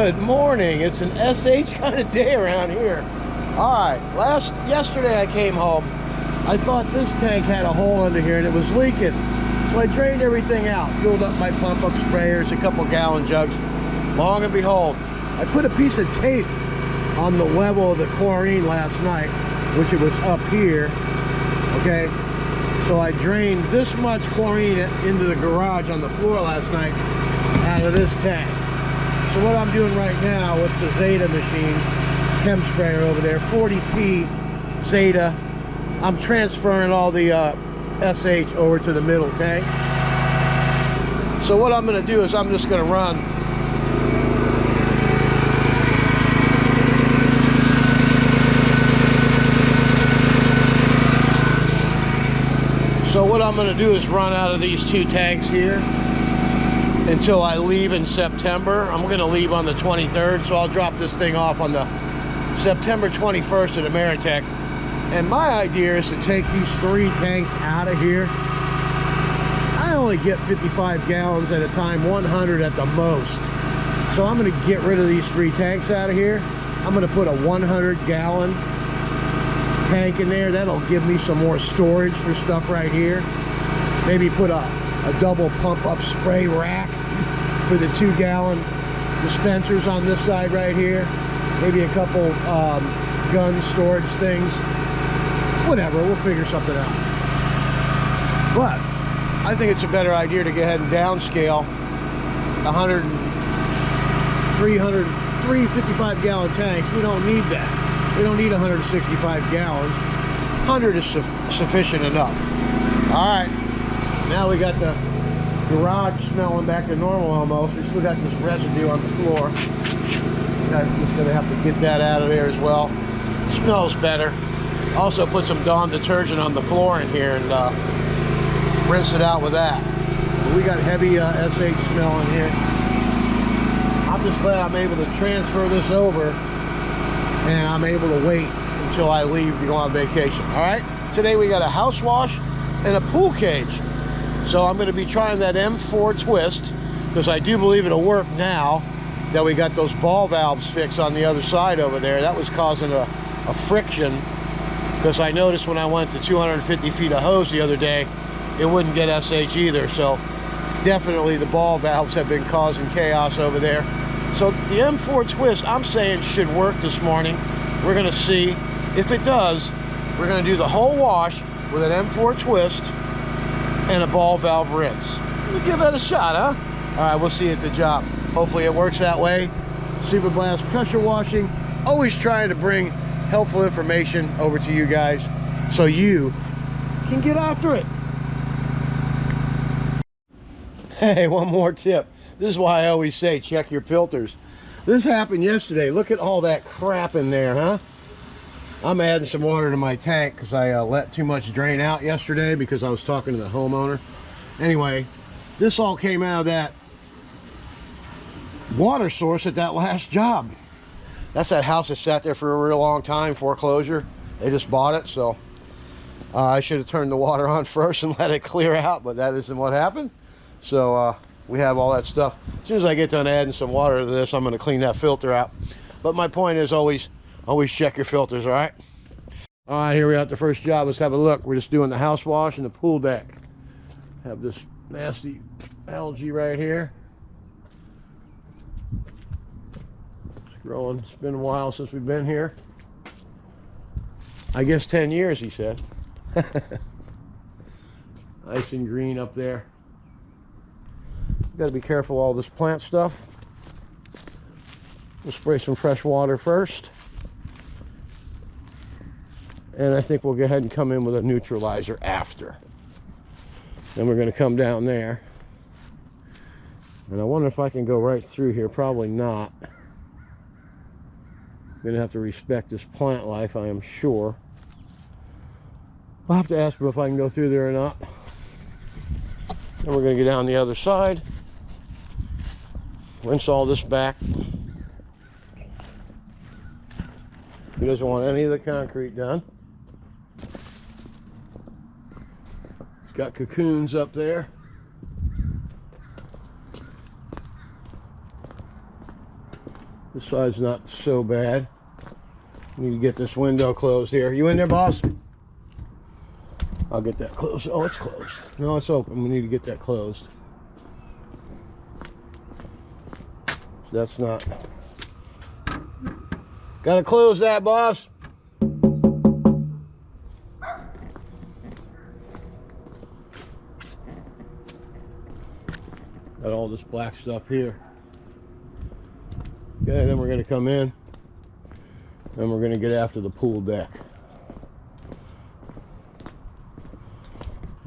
Good morning. It's an SH kind of day around here. All right, yesterday I came home. I thought this tank had a hole under here and it was leaking. So I drained everything out, filled up my pump-up sprayers, a couple gallon jugs. Long and behold, I put a piece of tape on the level of the chlorine last night, which it was up here, okay? So I drained this much chlorine into the garage on the floor last night out of this tank. So what I'm doing right now with the Zeta machine, chem sprayer over there, 40p Zeta, I'm transferring all the SH over to the middle tank. So what I'm going to do is I'm just going to run out of these two tanks here until I leave in September. I'm going to leave on the 23rd, so I'll drop this thing off on the September 21st at Ameritech. And my idea is to take these three tanks out of here. I only get 55 gallons at a time, 100 at the most. So I'm going to get rid of these three tanks out of here. I'm going to put a 100-gallon tank in there. That'll give me some more storage for stuff right here. Maybe put a double pump-up spray rack for the 2-gallon dispensers on this side right here. Maybe a couple gun storage things. Whatever, we'll figure something out. But I think it's a better idea to go ahead and downscale 355 gallon tanks. We don't need that. We don't need 165 gallons. 100 is sufficient enough. All right, now we got the garage smelling back to normal almost. We still got this residue on the floor. I'm just gonna have to get that out of there as well. Smells better. Also put some Dawn detergent on the floor in here and rinse it out with that. But we got heavy SH smell in here. I'm just glad I'm able to transfer this over and I'm able to wait until I leave to go on vacation. All right, today we got a house wash and a pool cage. So I'm going to be trying that M4 twist because I do believe it'll work now that we got those ball valves fixed on the other side over there. That was causing a friction because I noticed when I went to 250 feet of hose the other day, it wouldn't get SH either. So definitely the ball valves have been causing chaos over there. So the M4 twist, I'm saying, should work this morning. We're going to see. If it does, we're going to do the whole wash with an M4 twist and a ball valve rinse. We'll give that a shot, huh? All right, we'll see you at the job. Hopefully it works that way. Super Blast pressure washing. Always trying to bring helpful information over to you guys so you can get after it. Hey, one more tip. This is why I always say check your filters. This happened yesterday. Look at all that crap in there, huh? I'm adding some water to my tank because I let too much drain out yesterday because I was talking to the homeowner. Anyway, this all came out of that water source at that last job. That's that house that sat there for a real long time, foreclosure. They just bought it, so I should have turned the water on first and let it clear out, but that isn't what happened. So we have all that stuff. As soon as I get done adding some water to this, I'm going to clean that filter out. But my point is always check your filters, all right? All right, here we are at the first job. Let's have a look. We're just doing the house wash and the pool deck. Have this nasty algae right here. It's growing. It's been a while since we've been here. I guess 10 years, he said. Nice and green up there. Got to be careful all this plant stuff. We'll spray some fresh water first. And I think we'll go ahead and come in with a neutralizer after. Then we're going to come down there. And I wonder if I can go right through here. Probably not. I'm going to have to respect this plant life, I am sure. I'll have to ask them if I can go through there or not. Then we're going to go down the other side. Rinse all this back. He doesn't want any of the concrete done. It's got cocoons up there. This side's not so bad. Need to get this window closed here. You in there, boss? I'll get that closed. Oh, it's closed. No, it's open. We need to get that closed. That's not. Gotta close that, boss. Got all this black stuff here. Okay, then we're gonna come in. Then we're gonna get after the pool deck.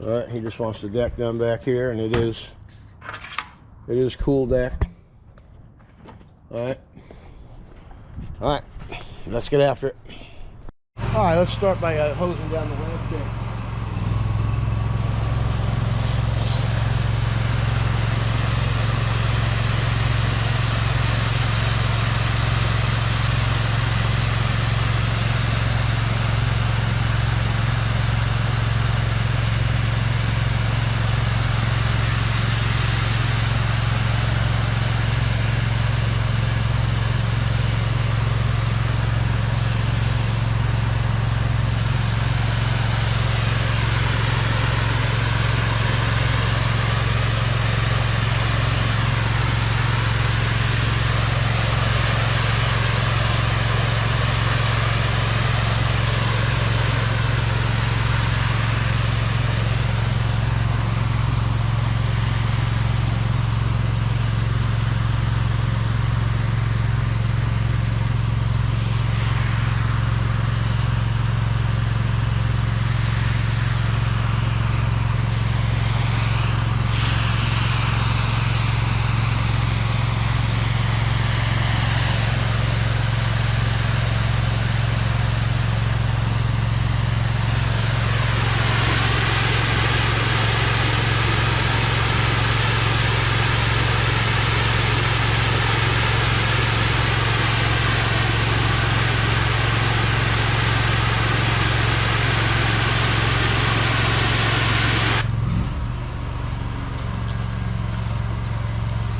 All right, he just wants the deck done back here, and it is cool deck. All right, let's get after it. All right, let's start by hosing down the landscape.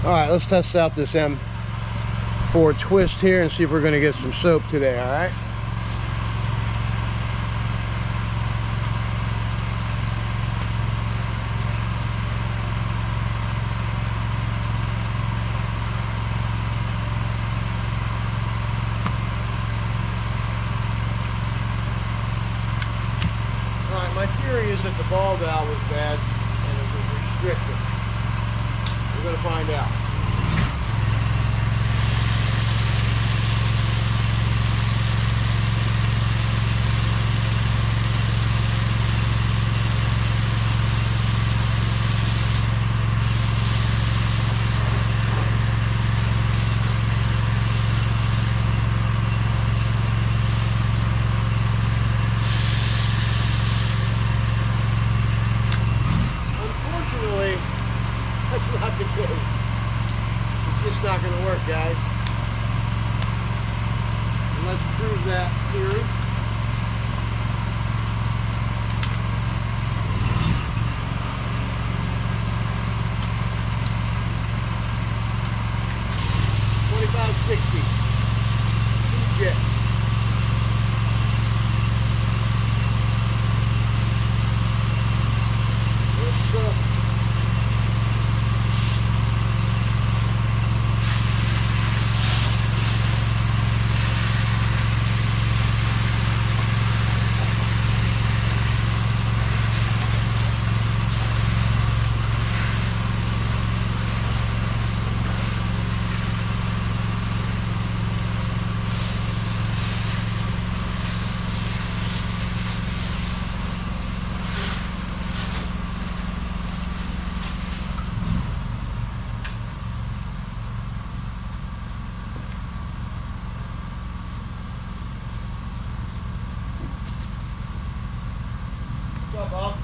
All right, let's test out this M4 twist here and see if we're going to get some soap today. All right. All right, my theory is that the ball valve was bad and it was restricted. We're going to find out. Unfortunately, that's not the case. It's just not going to work, guys. And let's prove that theory. $25.60. Jet. Let's go. What's up, Bob?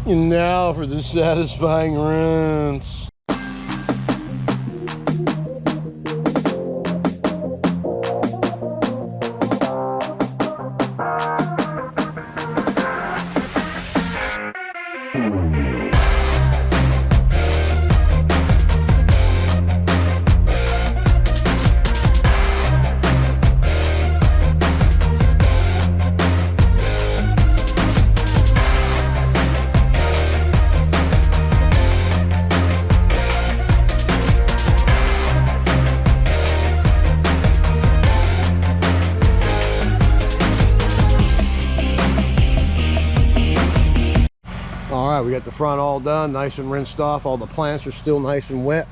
And now for the satisfying rinse. right, we got the front all done, nice and rinsed off. All the plants are still nice and wet.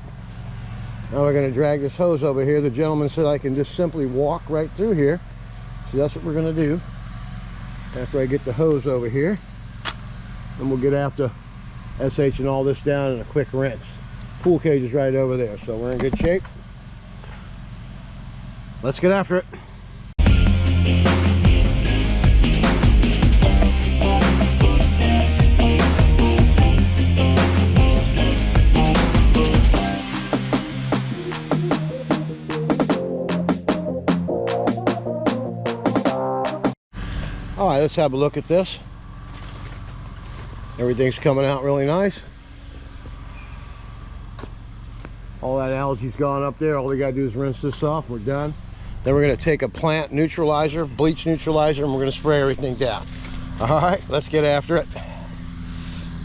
Now we're going to drag this hose over here. The gentleman said I can just simply walk right through here. So that's what we're going to do. After I get the hose over here, and we'll get after SHing all this down in a quick rinse. Pool cage is right over there, so we're in good shape. Let's get after it. All right, let's have a look at this. Everything's coming out really nice. All that algae's gone up there. All we gotta do is rinse this off. We're done. Then we're gonna take a plant neutralizer, bleach neutralizer, and we're gonna spray everything down. All right, let's get after it.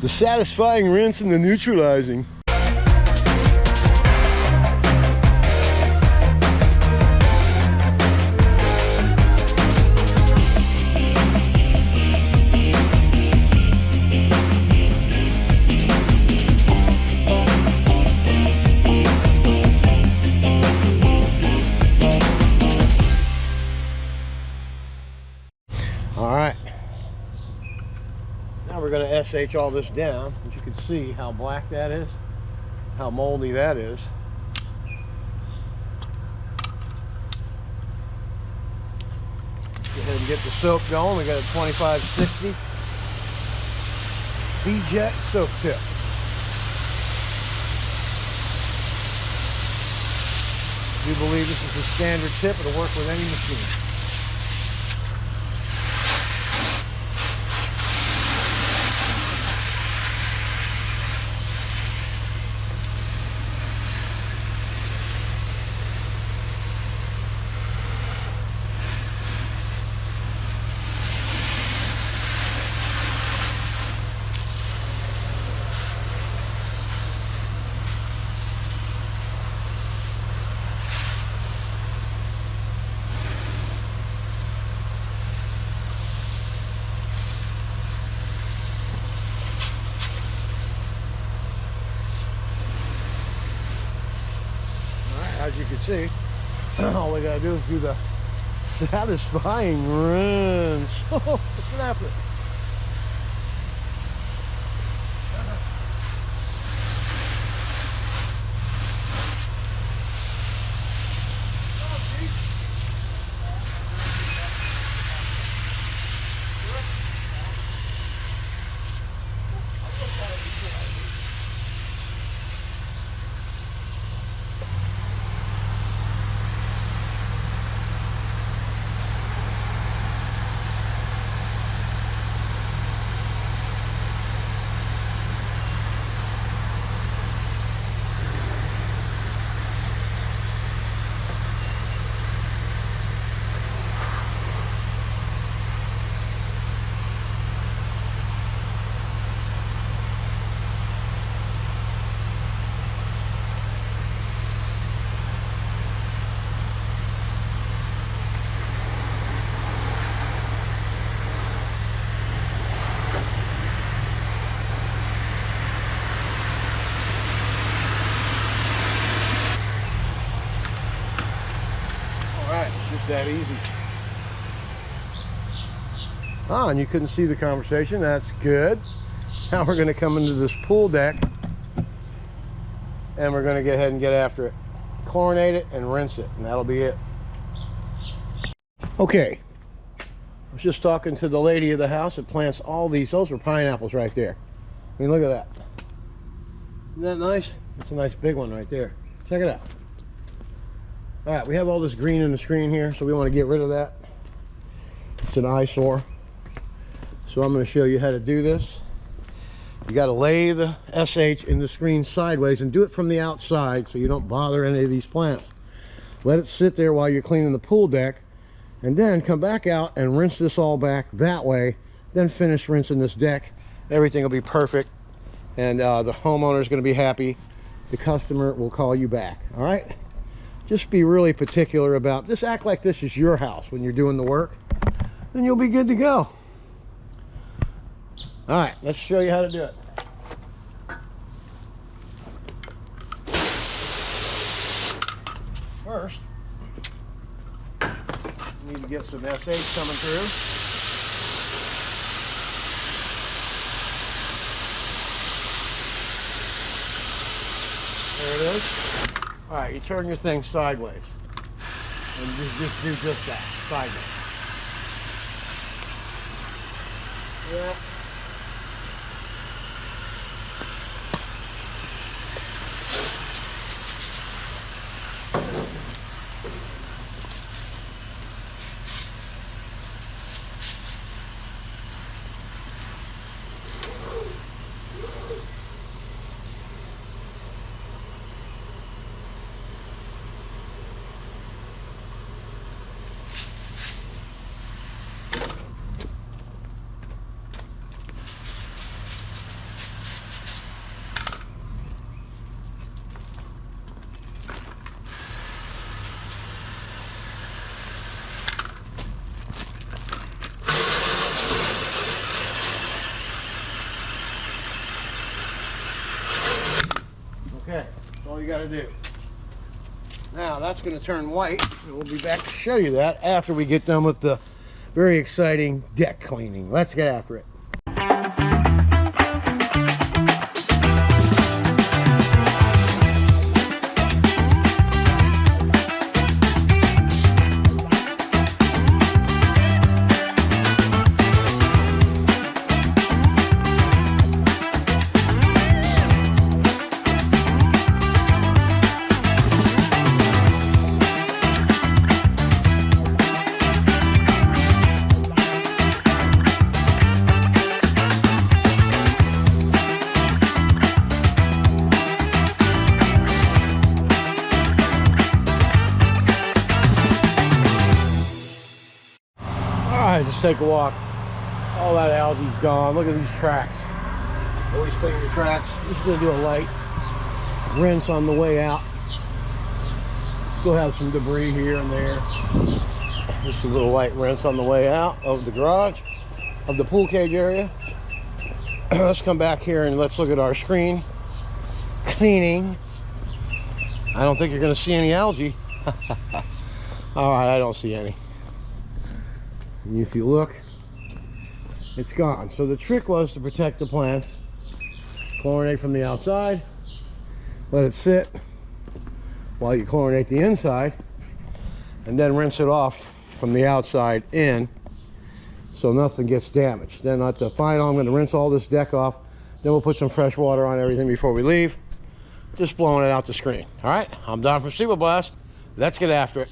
The satisfying rinse and the neutralizing. We're going to SH all this down. As you can see how black that is, how moldy that is. Go ahead and get the soap going. We got a 2560 V-Jet soap tip. I do believe this is a standard tip. It'll work with any machine. As you can see, all we gotta do is do the satisfying rinse. What's gonna happen? Just that easy. And you couldn't see the conversation. That's good. Now we're going to come into this pool deck and we're going to go ahead and get after it. Chlorinate it and rinse it, and that'll be it. Okay, I was just talking to the lady of the house that plants all these. Those are pineapples right there. I mean, look at that. Isn't that nice? That's a nice big one right there. Check it out. All right, we have all this green in the screen here, so we want to get rid of that. It's an eyesore. So I'm going to show you how to do this. You got to lay the SH in the screen sideways and do it from the outside so you don't bother any of these plants. Let it sit there while you're cleaning the pool deck, and then come back out and rinse this all back that way. Then finish rinsing this deck. Everything will be perfect, and the homeowner is going to be happy. The customer will call you back. All right? Just be really particular about this. Act like this is your house when you're doing the work. Then you'll be good to go. All right, let's show you how to do it. first, we need to get some SH coming through. There it is. All right, you turn your thing sideways. And just do just that, sideways. Yeah. Okay, that's all you got to do. Now that's going to turn white, and we'll be back to show you that after we get done with the very exciting deck cleaning. Let's get after it. Alright, just take a walk. All that algae's gone. Look at these tracks. Always clean your tracks. Just gonna do a light rinse on the way out. Still have some debris here and there. Just a little light rinse on the way out of the garage, of the pool cage area. Let's come back here and let's look at our screen cleaning. I don't think you're gonna see any algae. Alright, I don't see any. And if you look, it's gone. So the trick was to protect the plants. Chlorinate from the outside, let it sit while you chlorinate the inside, and then rinse it off from the outside in so nothing gets damaged. Then at the final, I'm going to rinse all this deck off, then we'll put some fresh water on everything before we leave, just blowing it out the screen. All right, I'm Don from Steel Blast. Let's get after it.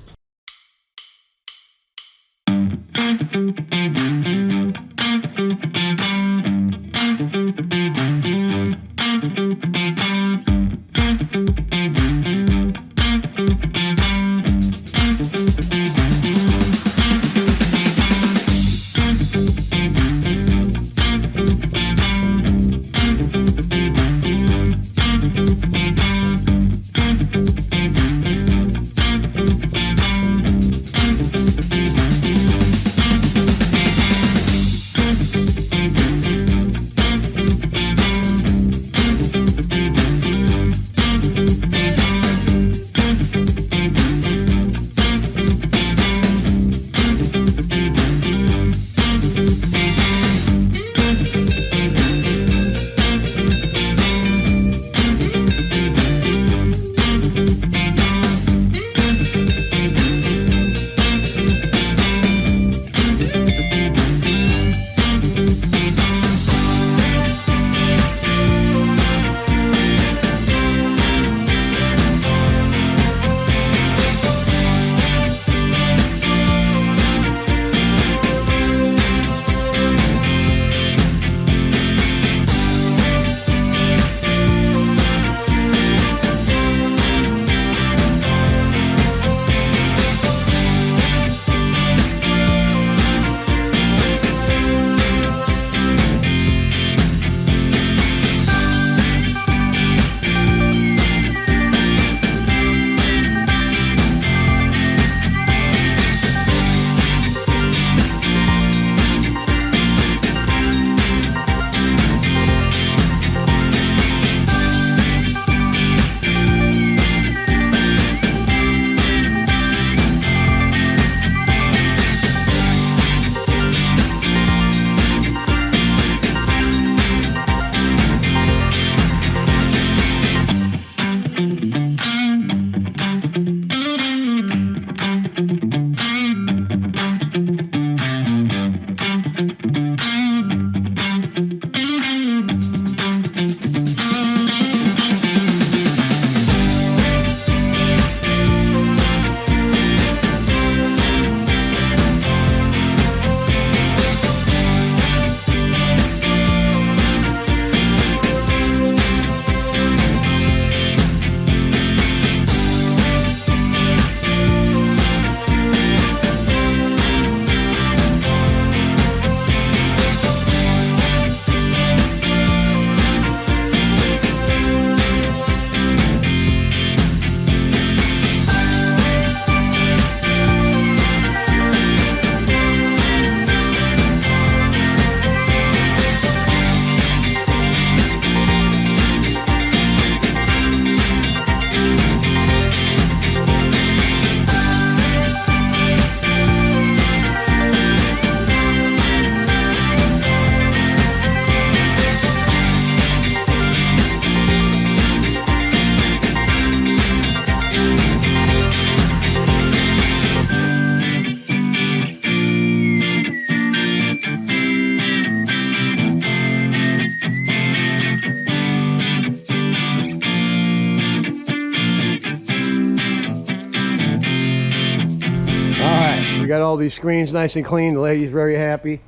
all these screens nice and clean. The lady's very happy.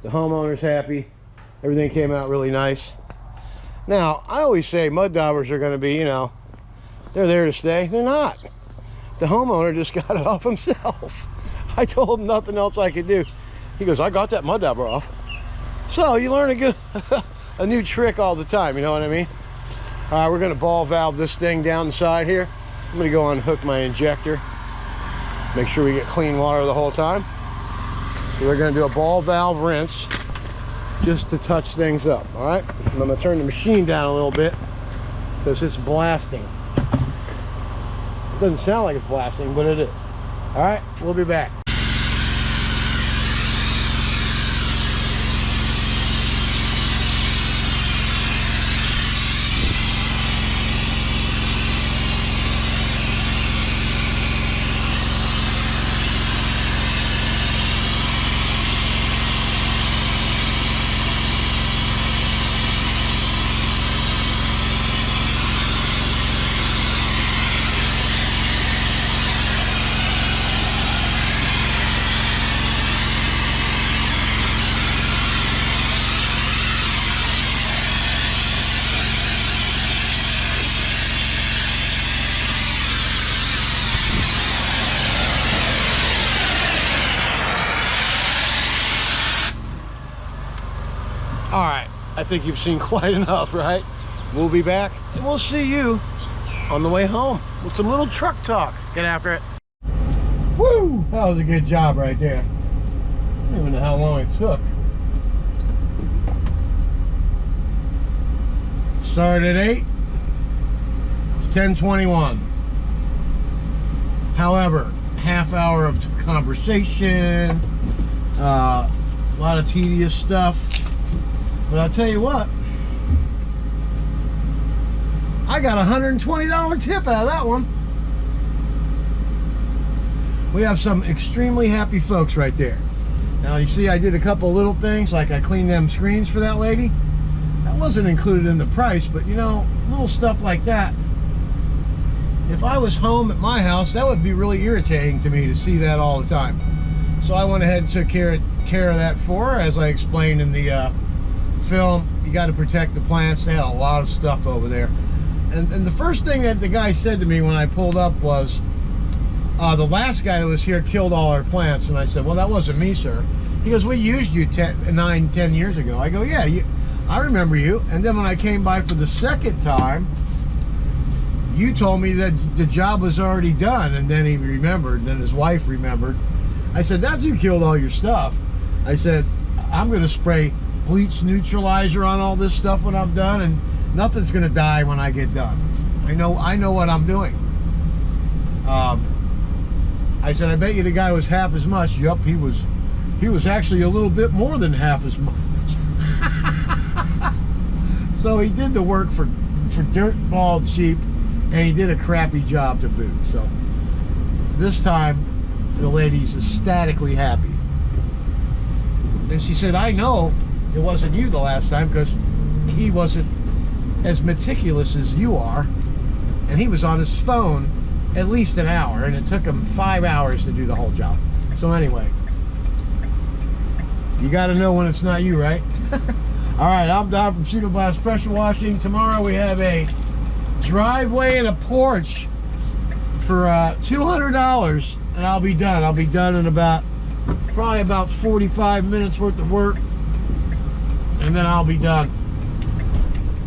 The homeowner's happy. Everything came out really nice. Now, I always say mud daubers are going to be, you know, they're there to stay. They're not. The homeowner just got it off himself. I told him nothing else I could do. He goes, I got that mud dauber off. So you learn a new trick all the time, you know what I mean? All right, we're going to ball valve this thing down the side here. I'm going to go unhook my injector. Make sure we get clean water the whole time. So we're going to do a ball valve rinse just to touch things up, all right? And I'm going to turn the machine down a little bit because it's blasting. It doesn't sound like it's blasting, but it is. All right, we'll be back. All right, I think you've seen quite enough, right? We'll be back, and we'll see you on the way home with some little truck talk. Get after it. Woo! That was a good job right there. I don't even know how long it took. Started at 8. It's 10:21. However, half hour of conversation, a lot of tedious stuff. But I'll tell you what, I got a $120 tip out of that one. We have some extremely happy folks right there. Now you see I did a couple little things, like I cleaned them screens for that lady. That wasn't included in the price, but you know, little stuff like that. If I was home at my house, that would be really irritating to me to see that all the time. So I went ahead and took care of that for her, as I explained in the film. You got to protect the plants. They had a lot of stuff over there, and the first thing that the guy said to me when I pulled up was, the last guy that was here killed all our plants. And I said, well, that wasn't me, sir. He goes, we used you 9-10 years ago. I go, yeah, I remember you. And then when I came by for the second time, you told me that the job was already done. And then he remembered, and then his wife remembered. I said, that's who killed all your stuff. I said, I'm going to spray bleach neutralizer on all this stuff when I'm done, and nothing's gonna die when I get done. I know what I'm doing. I said, I bet you the guy was half as much. Yup, he was actually a little bit more than half as much. So he did the work for dirt ball cheap, and he did a crappy job to boot. So this time the lady's ecstatically happy. And she said, I know it wasn't you the last time, because he wasn't as meticulous as you are, and he was on his phone at least an hour, and it took him 5 hours to do the whole job. So anyway, you got to know when it's not you, right? All right, I'm Don from Pseudo Blast Pressure Washing. Tomorrow we have a driveway and a porch for $200, and I'll be done. I'll be done in probably about 45 minutes worth of work, and then I'll be done.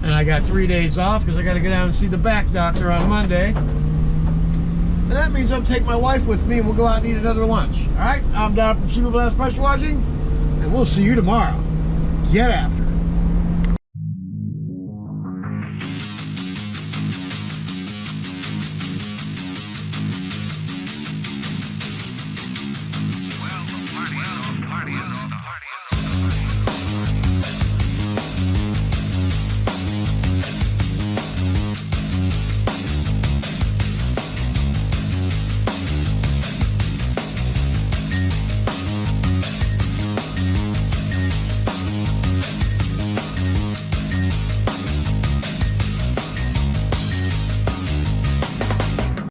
And I got 3 days off because I got to go down and see the back doctor on Monday. And that means I'll take my wife with me, and we'll go out and eat another lunch. All right, I'm Don from Pseudo Blast Pressure Washing, and we'll see you tomorrow. Get after it.